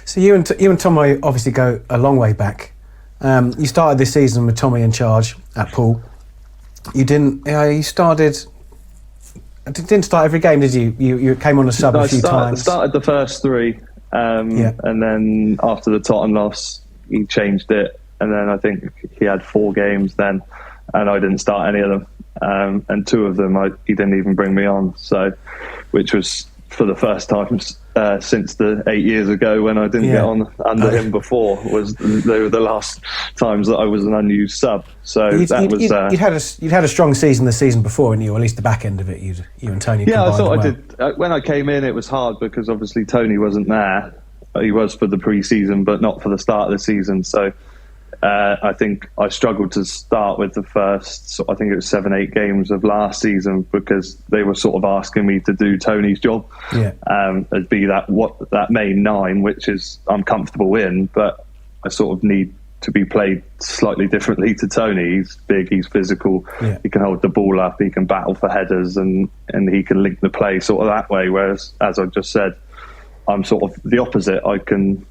So you and Tommy obviously go a long way back. You started this season with Tommy in charge at Poole. You didn't. You didn't start every game, did you? You came on a sub a few times. I started the first three, and then after the Tottenham loss, he changed it, and then I think he had 4 games then, and I didn't start any of them, and 2 of them he didn't even bring me on. So, which was for the first time since the 8 years ago when I didn't get on under him before. They were the last times that I was an unused sub. So you'd had a strong season the season before, and you, or at least the back end of it, you and Tony. Yeah, I thought well. I did. When I came in, it was hard because obviously Tony wasn't there. He was for the pre-season, but not for the start of the season. So I think I struggled to start with the first, I think it was 7-8 games of last season, because they were sort of asking me to do Tony's job, as be that main 9, which is I'm comfortable in, but I sort of need to be played slightly differently to Tony. He's big, he's physical, he can hold the ball up, he can battle for headers, and he can link the play sort of that way. Whereas, as I just said, I'm sort of the opposite. I can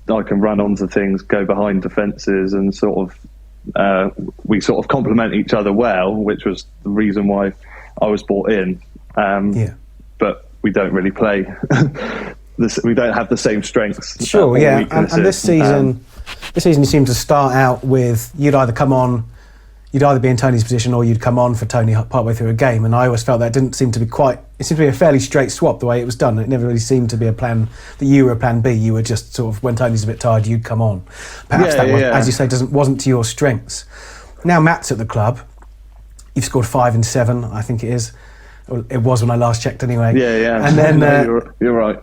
run onto things, go behind defences, and sort of we sort of complement each other well, which was the reason why I was brought in. But we don't really play. We don't have the same strengths. Sure, yeah. And this season, you seem to start out with you'd either come on. You'd either be in Tony's position or you'd come on for Tony partway through a game, and I always felt that didn't seem to be it seemed to be a fairly straight swap the way it was done. It never really seemed to be a plan that you were a plan B. You were just sort of, when Tony's a bit tired, you'd come on. Perhaps that, as you say, wasn't to your strengths. Now Matt's at the club. You've scored 5 and 7, I think it is. Well, it was when I last checked anyway. Yeah. And then you're right.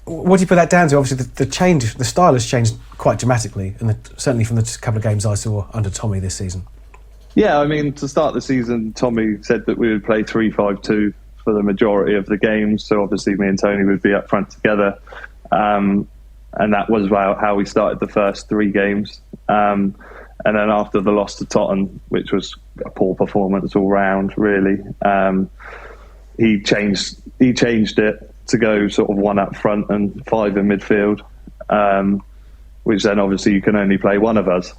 What do you put that down to? Obviously, the style has changed quite dramatically, and certainly from the couple of games I saw under Tommy this season. Yeah, I mean, to start the season, Tommy said that we would play 3-5-2 for the majority of the games. So obviously, me and Tony would be up front together, and that was how we started the first 3 games. And then after the loss to Tottenham, which was a poor performance all round, really, he changed it to go sort of 1 up front and 5 in midfield, which then obviously you can only play one of us,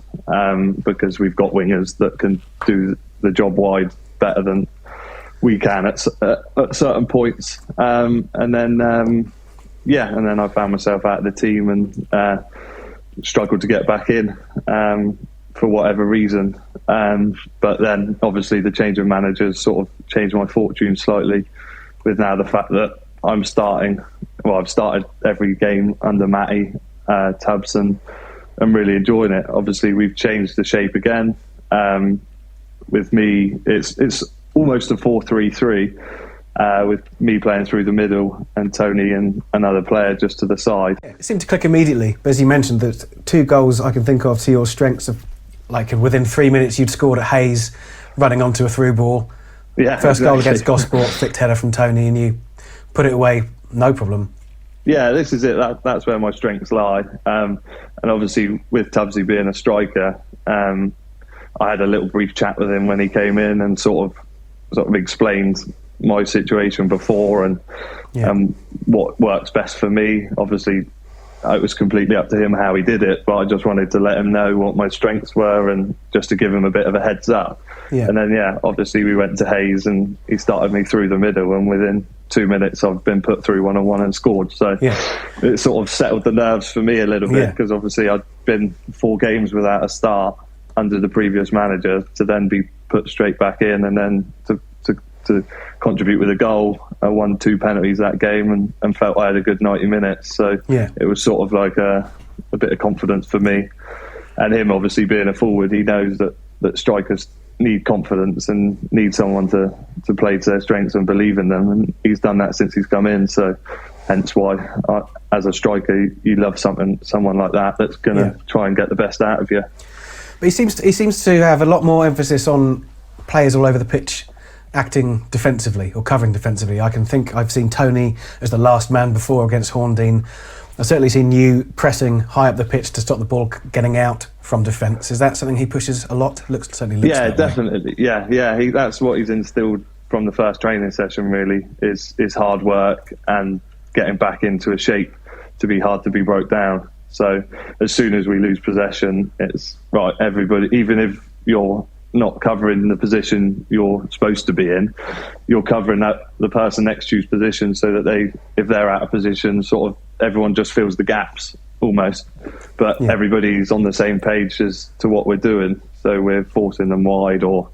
because we've got wingers that can do the job wide better than we can at certain points. And then I found myself out of the team and struggled to get back in for whatever reason. But then obviously the change of managers sort of changed my fortune slightly, with now the fact that I'm starting. Well, I've started every game under Matty Tubbs, and I'm really enjoying it. Obviously, we've changed the shape again. With me, it's almost a 4-3-3, with me playing through the middle and Tony and another player just to the side. It seemed to click immediately, but as you mentioned, there's 2 goals I can think of to your strengths of, like within 3 minutes you'd scored at Hayes, running onto a through ball. Yeah, First goal against Gosport, flicked header from Tony, and you put it away, no problem. Yeah, this is it. That's where my strengths lie. And obviously, with Tubbsy being a striker, I had a little brief chat with him when he came in and sort of explained my situation before and what works best for me. Obviously, it was completely up to him how he did it, but I just wanted to let him know what my strengths were and just to give him a bit of a heads up. Yeah. And then, obviously we went to Hayes and he started me through the middle, and within 2 minutes I've been put through 1-on-1 and scored. So it sort of settled the nerves for me a little bit, because obviously I'd been 4 games without a start under the previous manager, to then be put straight back in and then to contribute with a goal. I won 2 penalties that game and felt I had a good 90 minutes. So it was sort of like a bit of confidence for me. And him obviously being a forward, he knows that strikers need confidence and need someone to play to their strengths and believe in them. And he's done that since he's come in. So hence why, as a striker, you love someone like that that's going to try and get the best out of you. But he seems to have a lot more emphasis on players all over the pitch acting defensively or covering defensively. I've seen Tony as the last man before against Horndean. I've certainly seen you pressing high up the pitch to stop the ball getting out from defence. Is that something he pushes a lot? Certainly looks that definitely. Way. Yeah. That's what he's instilled from the first training session. Really, is hard work and getting back into a shape to be hard to be broke down. So as soon as we lose possession, it's right, everybody, even if you're not covering the position you're supposed to be in, you're covering the person next to you's position, so that if they're out of position, sort of everyone just fills the gaps almost. But everybody's on the same page as to what we're doing. So we're forcing them wide, or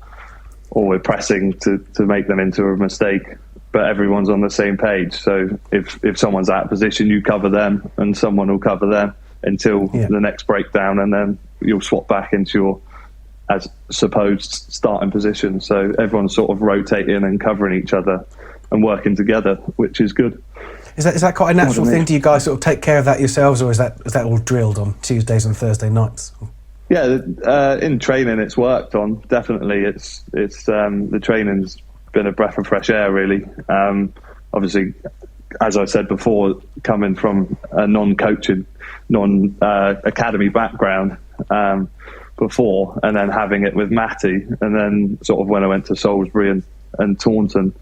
we're pressing to make them into a mistake. But everyone's on the same page. So if someone's out of position, you cover them, and someone will cover them until the next breakdown, and then you'll swap back into your as supposed starting position. So everyone's sort of rotating and covering each other and working together, which is good. Is that quite a natural thing? Do you guys sort of take care of that yourselves, or is that all drilled on Tuesdays and Thursday nights? Yeah, in training it's worked on. Definitely, it's the training's been a breath of fresh air, really. Obviously, as I said before, coming from a non-coaching, non-academy background before, and then having it with Matty, and then sort of when I went to Salisbury and Taunton,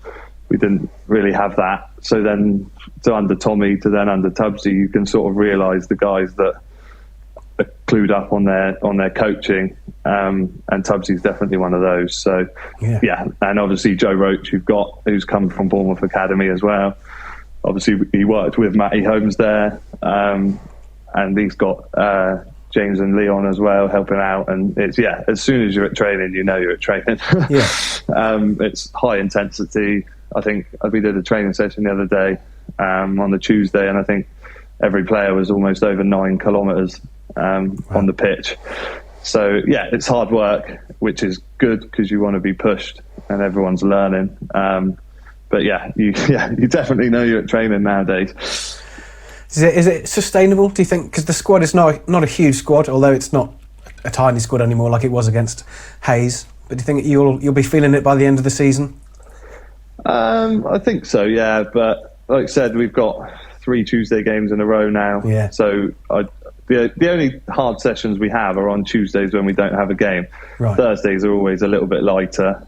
we didn't really have that. So then under Tommy to then under Tubbsy, you can sort of realise the guys that are clued up on their coaching, and Tubbsy's definitely one of those. So and obviously Joe Roach, who's come from Bournemouth Academy as well. Obviously he worked with Matty Holmes there, and he's got James and Leon as well helping out. And it's as soon as you're at training, you know you're at training. It's high intensity. I think we did a training session the other day on the Tuesday, and I think every player was almost over 9 kilometres on the pitch. So it's hard work, which is good because you want to be pushed and everyone's learning. But you definitely know you're at training nowadays. Is it sustainable, do you think? Because the squad is not a huge squad, although it's not a tiny squad anymore like it was against Hayes. But do you think you'll be feeling it by the end of the season? I think so, yeah. But like I said, we've got 3 Tuesday games in a row now. Yeah. So the only hard sessions we have are on Tuesdays when we don't have a game. Right. Thursdays are always a little bit lighter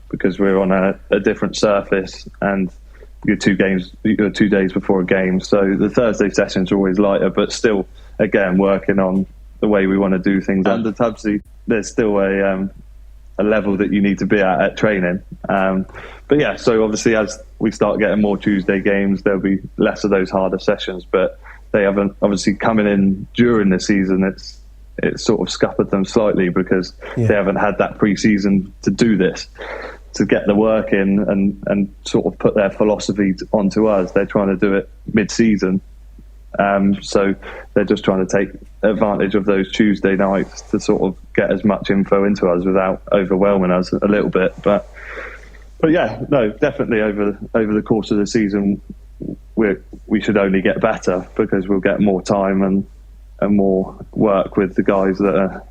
because we're on a different surface, and you're 2 days before a game. So the Thursday sessions are always lighter, but still, again, working on the way we want to do things. Under Tubbsy, there's still a level that you need to be at training. But so obviously as we start getting more Tuesday games, there'll be less of those harder sessions, but they haven't obviously coming in during the season. It's sort of scuppered them slightly because they haven't had that pre-season to do this, to get the work in and sort of put their philosophy onto us. They're trying to do it mid-season. So they're just trying to take advantage of those Tuesday nights to sort of get as much info into us without overwhelming us a little bit. But definitely over the course of the season, we should only get better because we'll get more time and more work with the guys that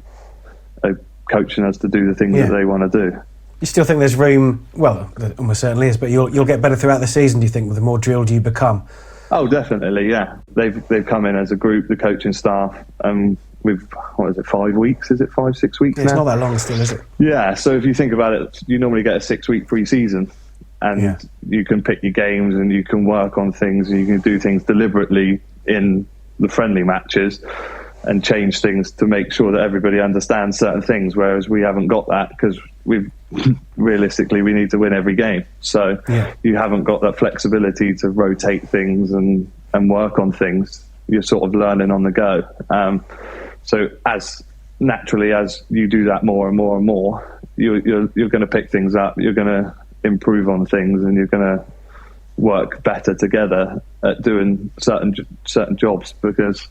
are coaching us to do the things that they want to do. You still think there's room? Well, there almost certainly is, but you'll get better throughout the season, do you think, with the more drilled you become? Oh, definitely, yeah. They've come in as a group, the coaching staff, and we've 5 weeks? Is it 5-6 weeks? It's now? not that long still, is it? Yeah. So if you think about it, you normally get a 6-week pre-season, and you can pick your games and you can work on things and you can do things deliberately in the friendly matches and change things to make sure that everybody understands certain things. Whereas we haven't got that because realistically we need to win every game. So you haven't got that flexibility to rotate things and work on things. You're sort of learning on the go. So as naturally as you do that more and more and more, you're going to pick things up. You're going to improve on things, and you're going to work better together at doing certain jobs. Because,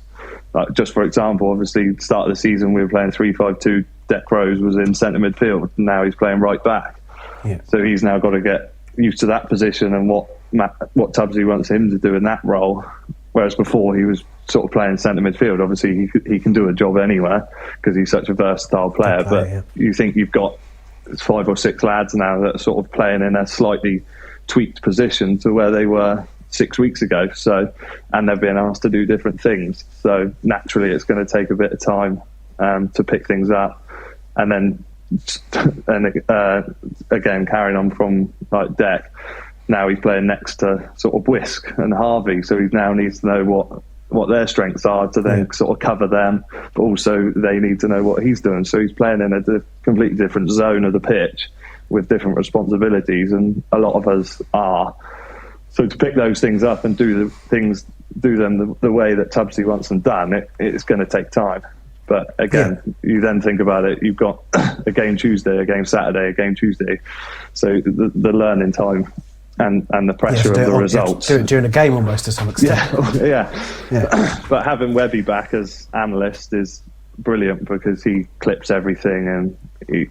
like, just for example, obviously, start of the season we were playing 3-5-2. Deck Rose was in centre midfield. And now he's playing right back. Yeah. So he's now got to get used to that position and what Tubbsy wants him to do in that role. Whereas before he was sort of playing centre midfield. Obviously, he can do a job anywhere because he's such a versatile player. You think you've got 5 or 6 lads now that are sort of playing in a slightly tweaked position to where they were 6 weeks ago. So, and they're being asked to do different things. So naturally, it's going to take a bit of time to pick things up, and then again carrying on from like Deck. Now he's playing next to sort of Whisk and Harvey, so he now needs to know what what their strengths are to then sort of cover them, but also they need to know what he's doing. So he's playing in a completely different zone of the pitch with different responsibilities, and a lot of us are. So to pick those things up and do them the way that Tubbsy wants them done, it's going to take time. But again, you then think about it, you've got a game Tuesday, a game Saturday, a game Tuesday. So the learning time and the pressure of the results. Do it during a game almost to some extent. Yeah. But having Webby back as analyst is brilliant because he clips everything, and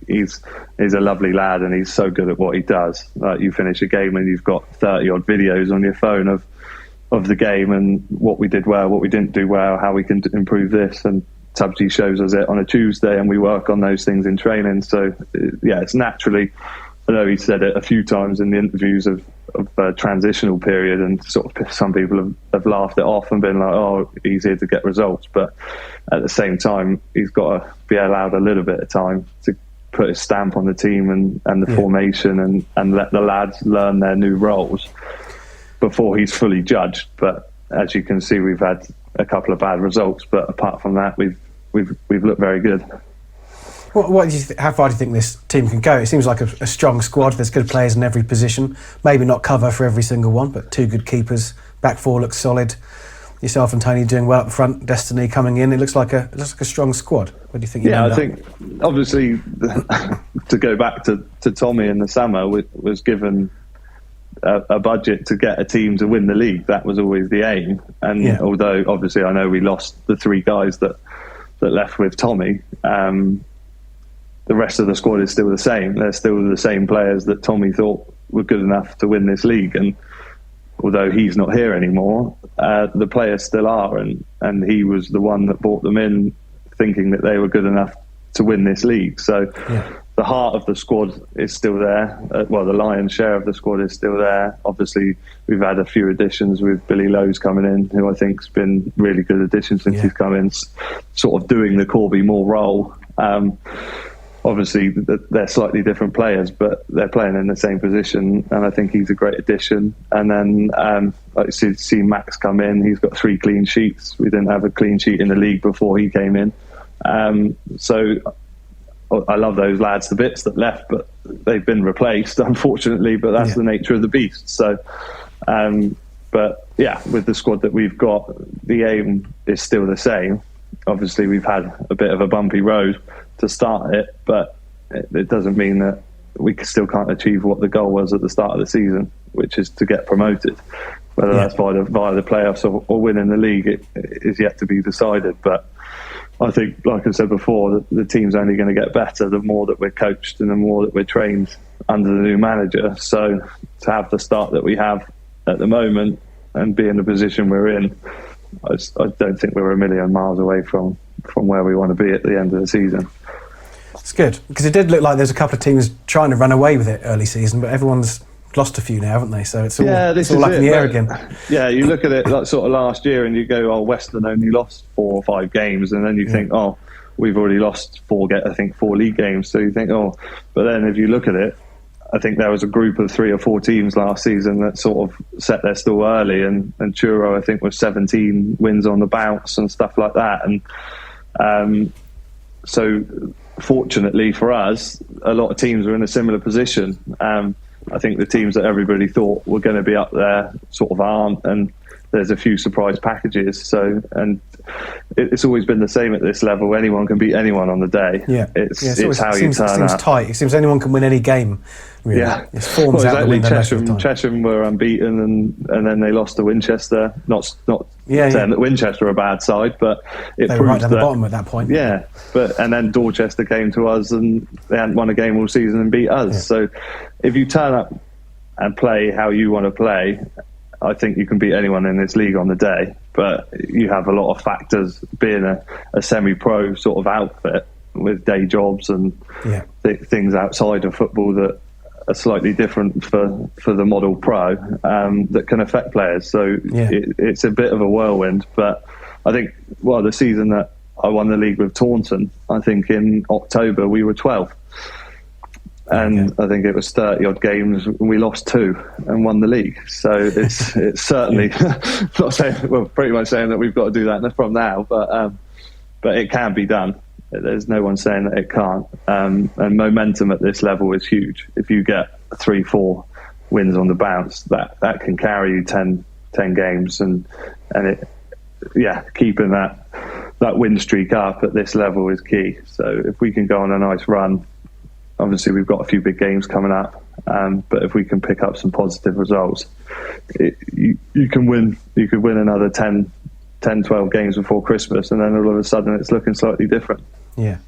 he's a lovely lad, and he's so good at what he does. Like, you finish a game and you've got 30 odd videos on your phone of the game and what we did well, what we didn't do well, how we can improve this, and Tubbsy shows us it on a Tuesday, and we work on those things in training. So it's naturally, I know he said it a few times in the interviews of a transitional period, and sort of some people have laughed it off and been like, oh, he's here to get results. But at the same time, he's got to be allowed a little bit of time to put his stamp on the team and the formation and let the lads learn their new roles before he's fully judged. But as you can see, we've had a couple of bad results, but apart from that, we've looked very good. What do you how far do you think this team can go? It seems like a strong squad. There's good players in every position. Maybe not cover for every single one, but two good keepers. Back four looks solid. Yourself and Tony doing well up front. Destiny coming in. It looks like a strong squad. What do you think? I think obviously to go back to Tommy in the summer was given a budget to get a team to win the league. That was always the aim. And although obviously I know we lost the three guys that left with Tommy, the rest of the squad is still the same. They're still the same players that Tommy thought were good enough to win this league. And although he's not here anymore, the players still are. And he was the one that brought them in thinking that they were good enough to win this league. So the heart of the squad is still there. The lion's share of the squad is still there. Obviously, we've had a few additions with Billy Lowe's coming in, who I think's been really good addition since he's come in, sort of doing the Corby Moore role. Obviously, they're slightly different players, but they're playing in the same position, and I think he's a great addition. And then, see Max come in. He's got 3 clean sheets. We didn't have a clean sheet in the league before he came in. So I love those lads to bits that left, but they've been replaced, unfortunately. But that's the nature of the beast. So, but yeah, with the squad that we've got, the aim is still the same. Obviously, we've had a bit of a bumpy road to start it, but it doesn't mean that we still can't achieve what the goal was at the start of the season, which is to get promoted. Whether that's via the playoffs or winning the league, it is yet to be decided. But I think, like I said before, the team's only going to get better the more that we're coached and the more that we're trained under the new manager. So to have the start that we have at the moment and be in the position we're in, I don't think we're a million miles away from where we want to be at the end of the season. It's good, because it did look like there's a couple of teams trying to run away with it early season, but everyone's lost a few now, haven't they? So it's all up in the air again. Yeah, you look at it like sort of last year and you go, oh, Western only lost 4 or 5 games, and then you think, oh, we've already lost 4 league games. So you think, oh, but then if you look at it, I think there was a group of 3 or 4 teams last season that sort of set their stall early, and Truro, I think, was 17 wins on the bounce and stuff like that. And so fortunately for us, a lot of teams are in a similar position. I think the teams that everybody thought were going to be up there sort of aren't, and there's a few surprise packages. So, and it's always been the same at this level. Anyone can beat anyone on the day. It's how you turn out. It seems tight. It seems anyone can win any game. Really. Yeah, it's forms out the window most of the time. Chesham were unbeaten, and then they lost to Winchester. Not saying that Winchester are a bad side, but they were right down the bottom at that point. Yeah, and then Dorchester came to us, and they hadn't won a game all season and beat us. Yeah. So if you turn up and play how you want to play, I think you can beat anyone in this league on the day. But you have a lot of factors being a semi-pro sort of outfit with day jobs and things outside of football that are slightly different for the model pro that can affect players. So it's a bit of a whirlwind. But I think, the season that I won the league with Taunton, I think in October we were 12th. And I think it was 30 odd games. We lost 2 and won the league. So it's certainly not saying, well, pretty much saying that we've got to do that from now, but it can be done. There's no one saying that it can't. And momentum at this level is huge. If you get 3-4 wins on the bounce, that can carry you 10 games, and it, keeping that win streak up at this level is key. So if we can go on a nice run, obviously we've got a few big games coming up, but if we can pick up some positive results, you can win. You could win another 10, 12 games before Christmas, and then all of a sudden it's looking slightly different. Yeah.